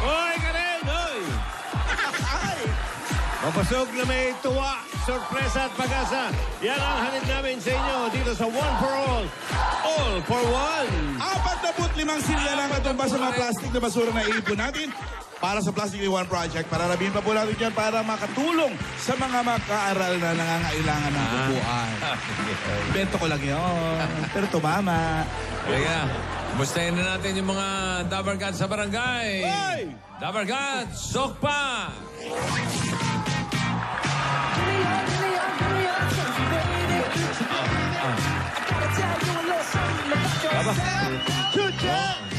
Oy, Karen! Oy! Mapasok na may tuwa, sorpresa at pag-asa. Yan ang hanid namin sa inyo dito sa One for All. All for One. 45 silya lang natumba sa mga plastic na basura na iipon natin para sa Plastic One Project. Pararabihin pa po natin yan para makatulong sa mga makaaral na nangangailangan ng bubuan. Bento ko lang yun. Pero tumama. Kaya, mustahin na natin yung mga Dabarkad sa barangay. Hey! Dabarkad, sokpa!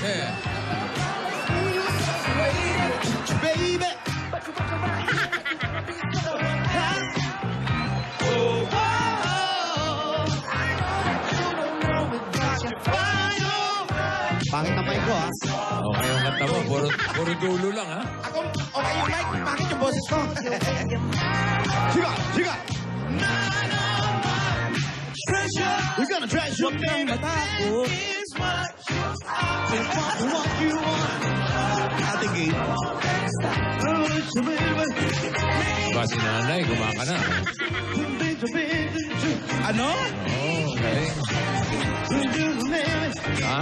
Yeah. Baby! Pangit na mic ko, ha? Okay yung kanta mo. Puro dulo lang, ha? Ako, okay yung mic. Bakit yung boses ko? Siga! Siga! We're gonna treasure them. What you want. Ating gate. Ba si nanay, gumaka na. Ano? Oh, galing. Ha?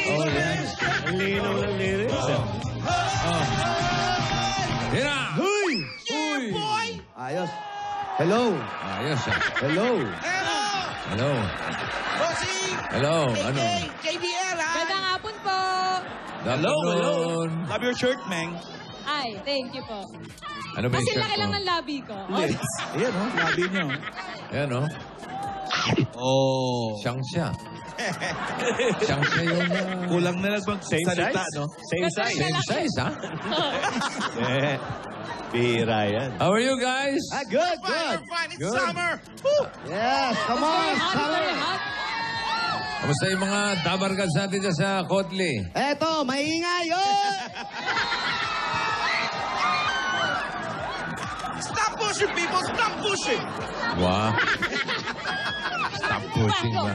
Oh, yes. Ang linaw ng lyrics. Oh. Hira! Huy! Uy! Ayos. Hello. Ayos, ha? Hello. Hello. Bossing! Hello, ano? JBL, ha? Magandang hapon po. Hello, hello. Love your shirt, Meng. Ay, thank you po. Ano ba yung Kasi shirt laki lang mo? ng labi ko. Ayan, oh. Labi niyo. Ayan, oh. Oh. Siyang siya. Siyang siya yung... Kulang na lang Same salita, size? no? Same size. Same size, ha? Eh, bihira yan. How are you guys? Ah, good, good. Fine, it's Good. summer. Woo! Yes, come on. Very hot, Summer. very hot. Kamusta yung mga Dabarkad natin dyan sa Kotli? Eto, maingay. Oh! Stop pushing, people! Stop pushing! Wow. Stop pushing, ba?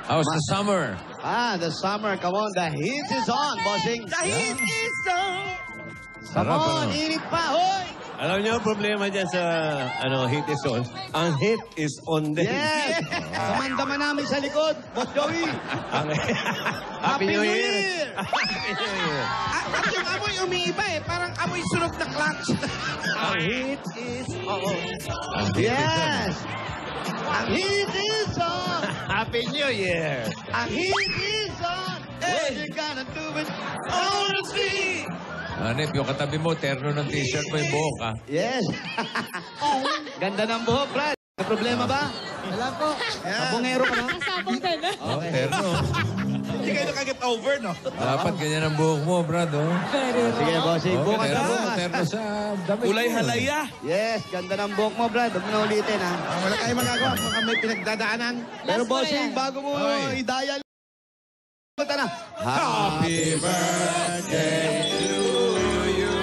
How's the summer? Ah, the summer. Come on, the heat is on, bossing. The heat is on! Come Sarap, on, ano? init pa, hoy. Alam niyo, problema dyan sa heat is on. Ang heat is on din. Yes. Samandama namin sa likod, Boss Joey. Happy New Year! Happy New Year. At yung amoy umiiba eh. Parang amoy sunog na clutch. Ang heat is on. Yes. Ang heat is on. Happy New Year! Ang heat is on. Hey, you gonna do it honestly. Hanip, yung katabi mo, terno ng t-shirt mo yung buhok, ha? Yes. Ganda ng buhok, Brad. May problema ba? Wala po. Sabongero ka na? Kasabong ka na. Oh, terno. Hindi kayo nakaget over, no? Dapat ganyan ang buhok mo, Brad, oh. Sige, bossing. Oh, Bukas na terno, bukas. terno sa damit Kulay mo. halaya. Yes, ganda ng buhok mo, Brad. Huwag mo na ulitin, ha? Wala tayong magagawa. Baka may pinagdadaanan. Pero Last bossing, ko yan. bago mo Oy. idaya, punta na. Happy birthday to you.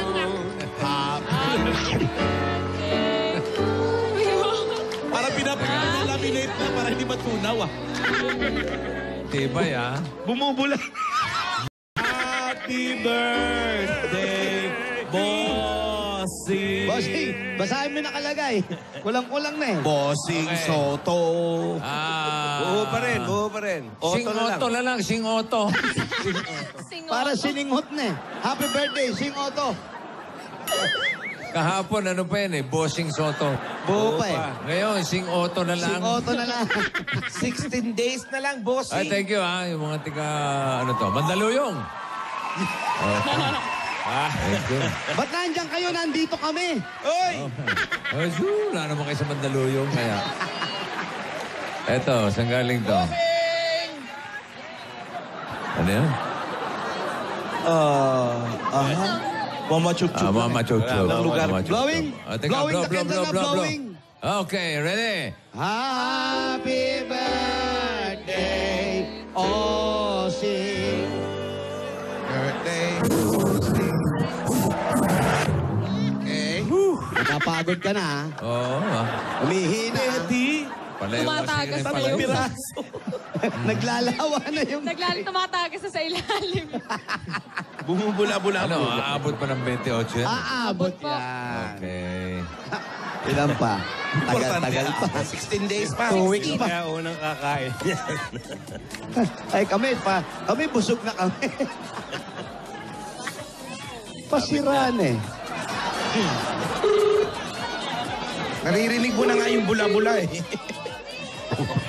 Parang pinapalaminate na para hindi matunaw, ah. Tibay, ha? Bumubula. Happy birthday, Bossing. Bossing, basahin mo yung nakalagay. Kulang-kulang na eh. Bossing Okay. Soto. Buo pa rin, buo pa rin. Sing Otto na lang, Sing Otto. Singo. Para sininghot na eh. Happy birthday, Sing Otto. Kahapon, ano pa yan eh? Bossing Soto. Buo pa eh. Ngayon, Sing Otto na lang. Sing Otto na lang. 16 days na lang, Bossing. Ay, thank you, ha? Yung mga tiga, ano to, Mandaluyong. Thank you. Ba't nandiyan kayo? Nandito kami. Oy! Ay, wala naman kayo sa Mandaluyong, kaya. Eto, saan galing to? Ano yan? Mama Chup Chup. Mama Chok Chok. Ng lugar. Mama Chok Chok. Blowing. Teka, Blowing, blow, blow, nakita blow, na blow, blow. blowing. Okay, ready? Happy birthday, Osing. Birthday. Okay. Napapagod ka na, ha? Oo, Umihina. Daddy. Palay yung Tumatagas kasi pa palay. yun. Piraso. Naglalawa na yung... Tumatagas na sa ilalim. Bumubula-bula. Ano, aabot pa ng 28 yan? Aabot po. yan. Okay. Ilan pa? Tagal-tagal pa. 16 days pa. 2 weeks pa. Kaya unang kakain yan. Ay, kami pa. Kami busog na kami. Pasiran eh. Naririnig mo na nga yung bula-bula eh.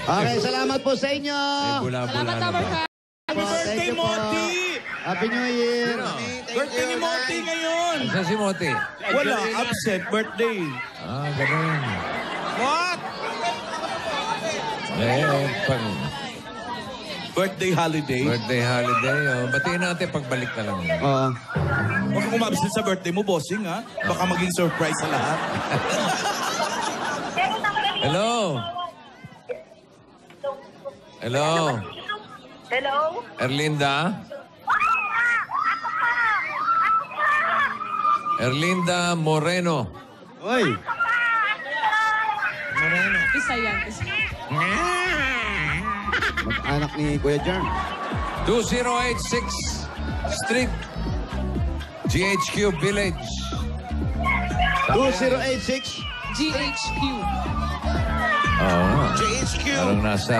Okay, salamat po sa inyo. May bula-bula Salamat, na ba? Dabarkad. Birthday, Thank you po. Moti! Happy New Year. Birthday ni Moti ngayon! Saan si Moti? Wala, absent birthday. Ah, ganun. What? Pag Birthday holiday. birthday holiday, batiin natin pagbalik na lang. Oo. Huwag kang umabsent sa birthday mo, bossing ha. Baka maging surprise sa lahat. Hello? Hello? Hello? Erlinda? Erlinda Moreno. Oy. Isa yan. Isa. Mag-anak ni Kuya Jern. 2086 Street, GHQ Village. 2086. GHQ. Oo. JHQ! Parang nasa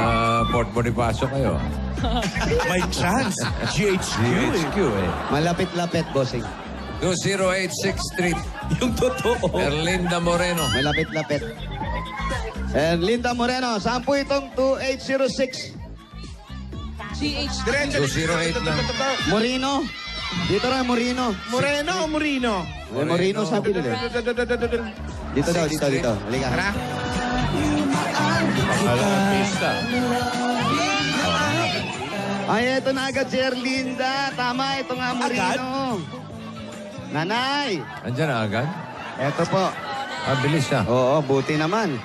Port Bonifacio kayo. May chance. GHQ GHQ eh. Malapit-lapit, bossing. 2086 Street, Yung totoo. Erlinda Moreno. Malapit-lapit. And Linda Moreno, saan po itong 2806? GHQ. 208 lang. Moreno? Dito rin, Moreno. Moreno o Morino? Moreno sabi nila. Dito daw, dito. Halika. Pista. Ay, eto na agad si Erlinda. Tama, ito nga Moreno. Nanay. Andyan na agad? Eto po. Ah, bilis ah. Oo, buti naman.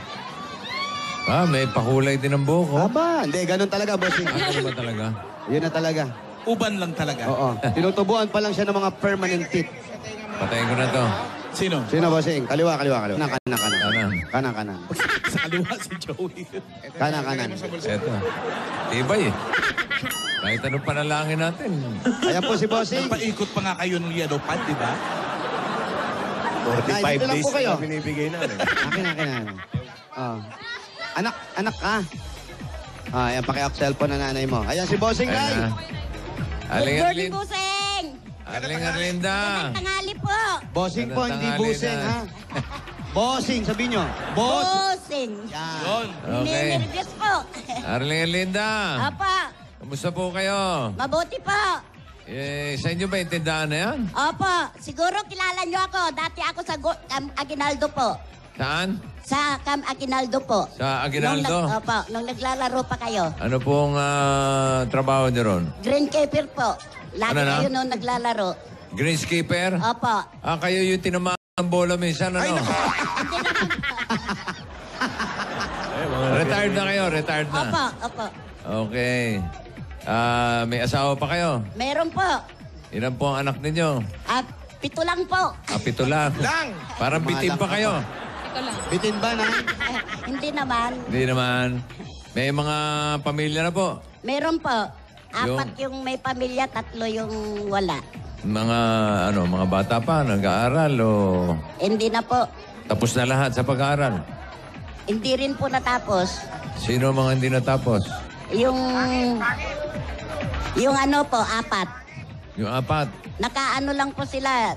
Ah, may pakulay din ang buhok. Oh. Aba, hindi, ganun talaga, bossing. Ano ba talaga? Yun na talaga. Uban lang talaga. Oo. Tinutubuan pa lang siya ng mga permanent teeth. Patayin ko na to. Sino? Sino, bossing? Kaliwa. Kanan. Kanan. Sa kaliwa si Joey. Kanan. Eto. Tibay eh. Kahit anong panalangin natin. Ayan po si bossing. Paikot pa nga kayo ng yellow pad, di ba? 45 Ay, dito lang days po kayo. na binibigay namin. Akin. Oh. Anak ka. Ah, ayan, pakiak cellphone na nanay mo. Ayan si bossing, Ayan guy. na. Aling Good Arlinda. Buseng! Aling Arlinda. Tanghali po! Bossing po, hindi Tanghali busing, na. ha? Bossing, sabihin nyo. Boss. Buseng! Yan. Yun. Okay. Nervous po! Arling Arlinda. Apa, Kamusta po kayo? mabuti po! Sa inyo ba yung tindahan na yan? Opo, siguro kilala nyo ako. Dati ako sa Cam Aguinaldo po. Saan? Sa Cam Aguinaldo po. Sa Aguinaldo? Nung naglalaro pa kayo. Ano pong trabaho niyo ron? Greenkeeper po. Lagi Ano na? kayo nung naglalaro. Greenskeeper? Opo. Kayo yung tinamaan ng bola minsan, ano? Hindi naman po. Retired na kayo, retired na. Opo. Okay. May asawa pa kayo? Meron po. Ilan po ang anak ninyo? 7 lang po. 7 lang. Parang bitin pa kayo. Ito lang. Bitin ba na? Hindi naman. Hindi naman. May mga pamilya na po. Meron po. 4 yung may pamilya, 3 yung wala. Mga bata pa, nag-aaral o Hindi na po. tapos na lahat sa pag-aaral? Hindi rin po natapos. Sino mga hindi natapos? Yung ano po, 4. Yung 4. Nakaano lang po sila.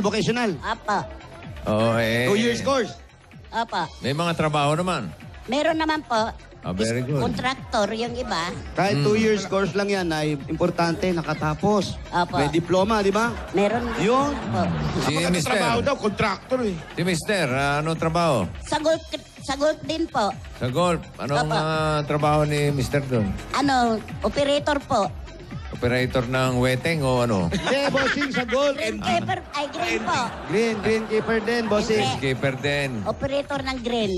Vocational. Apa. Oo, 2 years course. Apa. May mga trabaho naman. Meron naman po. Very good. Contractor yung iba. Kahit 2 years course lang yan, ay importante, nakatapos. Opo. May diploma, di ba? Meron Yun. po. Si Trabaho Mister. daw, contractor eh. Si Mister, anong trabaho? Sa golf din po. Sa golf. Anong Opo. trabaho ni Mister doon? Operator po. Operator ng weteng o ano? Hindi, bossing, sa gold. Greenkeeper, green po. Greenkeeper din, bossing. Hindi. Keeper din. Operator ng green.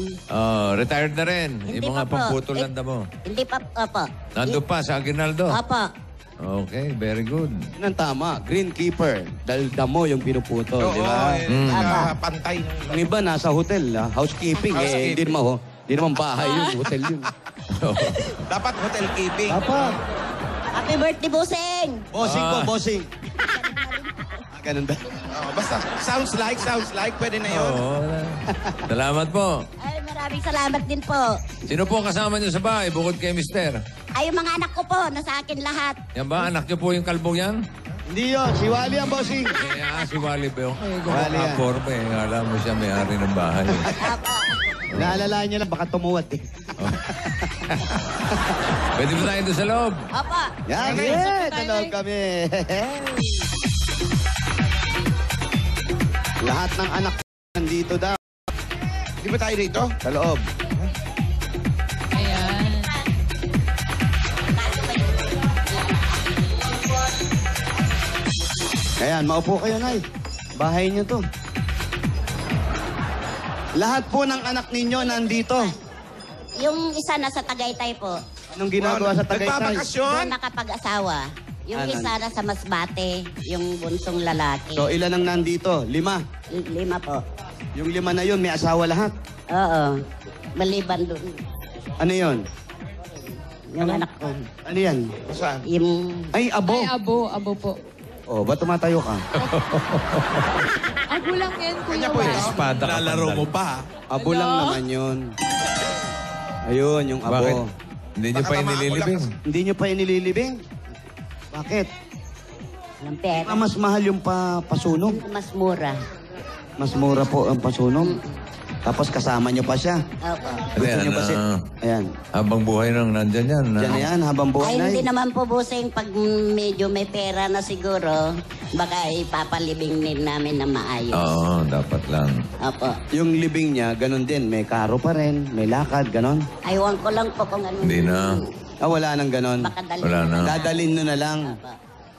Retired na rin. Hindi Yung mga pa po. pamputulanda mo. Hindi pa, opo. Nandun pa sa Aguinaldo. Opo. Okay, very good. Yan ang tama, greenkeeper. Dahil damo yung pinuputol, di ba? Pantay. Ang iba nasa hotel, housekeeping. Hindi naman ho. Hindi naman bahay yun, hotel yun. Dapat hotel keeping. Dapat. Happy birthday, Busing! Bossing po, bossing. Ganun ba? Oh, basta, sounds like, pwede na yun. Oo. Salamat po. Ay, maraming salamat din po. Sino po kasama niyo sa bahay bukod kay Mister? Ay, yung mga anak ko po, nasa akin lahat. Yan ba? Anak niyo po yung kalbong yan? Hindi yun, si Wally ang bossing. Si Wally ba yun? Kung Wally yan. makaporma eh. Alam mo siya may-ari ng bahay. Apo. Naalala niya lang, baka tumuwat eh. Pwede ba tayo doon sa loob? Opo. Yan, Okay, yeah, so talog kami. Lahat ng anak nandito daw Di ba tayo rito? sa loob. Ayan. Ayan, maupo kayo, Nay. Bahay niyo to. Lahat po ng anak ninyo nandito. Yung isa nasa Tagaytay po. Anong ginagawa sa Tagaytay? Nagbabakasyon? Doon nakapag-asawa. Yung Ano? isa nasa Masbate, yung bunsong lalaki. So, ilan ang nandito? 5. 5 po. Yung 5 na yun, may asawa lahat. Oo. Maliban doon. Ano yun? Yung anak ko. Ano yan? Saan? Yung... Ay, abo. Ay, abo po. Oh, ba't tumatayo ka? Abo lang yan, Kuya Kanya po ito. Wal. Espada ka Lalaro pandal. mo pa. Abo Hello? lang naman yun. Ayun, yung abo. Bakit? Hindi niyo Baka pa tama ako inililibing? lang Hindi nyo pa inililibing? Bakit? Ng pera. Mas mahal yung pasunog. Mas mura. Mas mura po ang pasunog. Tapos kasama nyo pa siya. Opo. Gusto nyo ba siya? Ayan. Habang buhay nang nandyan yan. Diyan na yan, habang buhay Ay, na. hindi naman po, Busing. Pag medyo may pera na siguro, baka ipapalibing din namin na maayos. Oo, dapat lang. Opo. Yung libing niya, ganun din. May karo pa rin, may lakad, ganun. Aywan ko lang po kung ano. Hindi na. Ah, wala nang ganun. Baka dalhin Wala na. Dadalin nyo na lang. Opo.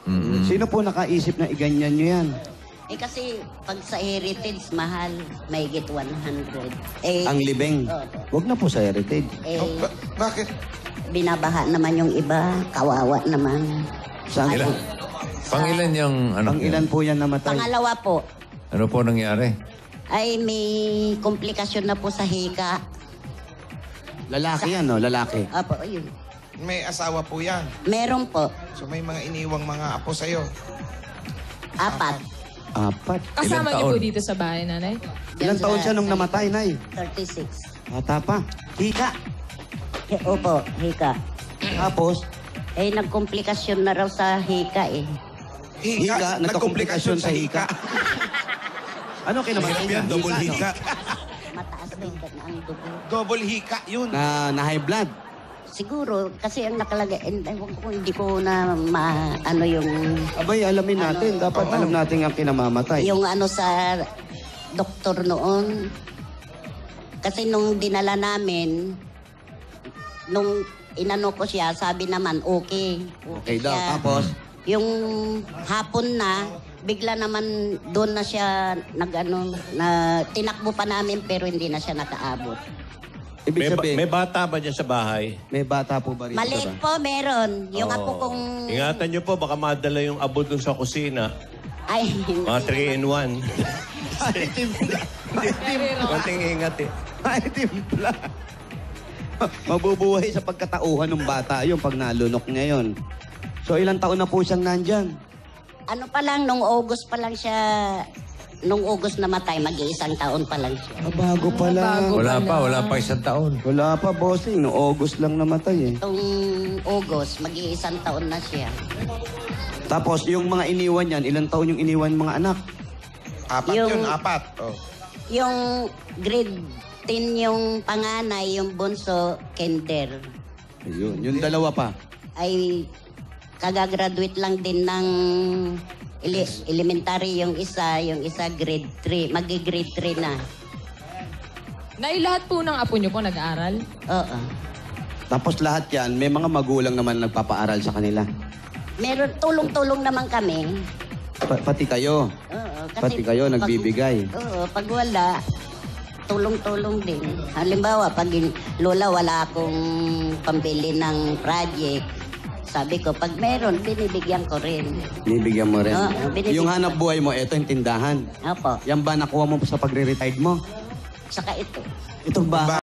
Mm-mm. Sino po nakaisip na iganyan nyo yan? Eh kasi pag sa heritage, mahal, mahigit 100. Eh, Ang libing. Opo. Huwag na po sa heritage. Eh, Oh, bakit? binabaha naman yung iba, kawawa naman. Saan po? Pangilan yung anak Pang niyo? ilan po yan namatay? Pangalawa po, Ano po nangyari? ay may komplikasyon na po sa hika. Lalaki yan, no? Lalaki. Opo, yun. May asawa po yan. Meron po, So may mga iniwang mga apo sa'yo. 4. 4. Kasama Ilang niyo po taon? dito sa bahay, nanay? Ilang taon siya nung namatay, Nay? 36. Bata pa. Hika. Opo, hika. Tapos, Eh, nagkomplikasyon na raw sa hika eh. Hika, nagkakomplikasyon sa hika. Ano kinamatay niya? Double no? hika. Mataas din na ang dugo. Double hika yun. Na high blood. Siguro, kasi ang nakalagay, ewan ko, hindi ko na ano yung... Abay, alamin natin. Dapat alam natin ang kinamamatay. Yung ano sa doktor noon. Kasi nung dinala namin, nung inano ko siya, sabi naman okay. Okay daw. siya. Tapos, Yung hapon na, bigla naman doon na siya nag-ano, na tinakbo pa namin pero hindi na siya nakaabot. ibig sabihin, May bata ba dyan sa bahay? may bata po ba rito? Maliit ba? po, meron. Yung Oo. apo kong... Ingatan nyo po, baka madala yung abo dun sa kusina. Ay, hindi. Mga 3-in-1. Pero, Konting ingat eh. Ay, timpla. Mabubuhay sa pagkatauhan ng bata yun pag nalunok niya yun. So, ilang taon na po siyang nandyan? Ano pa lang, nung August pa lang siya... Nung August namatay, mag-iisang taon pa lang siya. Ah, bago pa lang. Bago. Wala pa isang taon. Wala pa, bossing. No August lang namatay eh. Itong August, mag-iisang taon na siya. Tapos, yung mga iniwan yan, ilang taon yung iniwan mga anak? 4 Yung- yun, 4. Oh. Yung grade 10 yung panganay, yung bunso, kinder. Ayun, yung dalawa pa. Ay kagagraduate lang din ng elementary yung isa grade 3. Magi-grade 3 na. nay, lahat po ng apo niyo po nag-aaral? Oo. Tapos lahat yan, may mga magulang naman nagpapaaral sa kanila. Meron, tulong-tulong naman kami. Pati kayo. Oo, Pati kayo, nagbibigay. Oo, pag wala, tulong-tulong din. Halimbawa, pag lola wala akong pambili ng project, sabi ko, pag meron, binibigyan ko rin. Binibigyan mo rin. Oo, binibigyan. Yung hanap buhay mo, eto yung tindahan. Opo, Yan ba nakuha mo sa pagre-retired mo? saka ito. Itong bahay.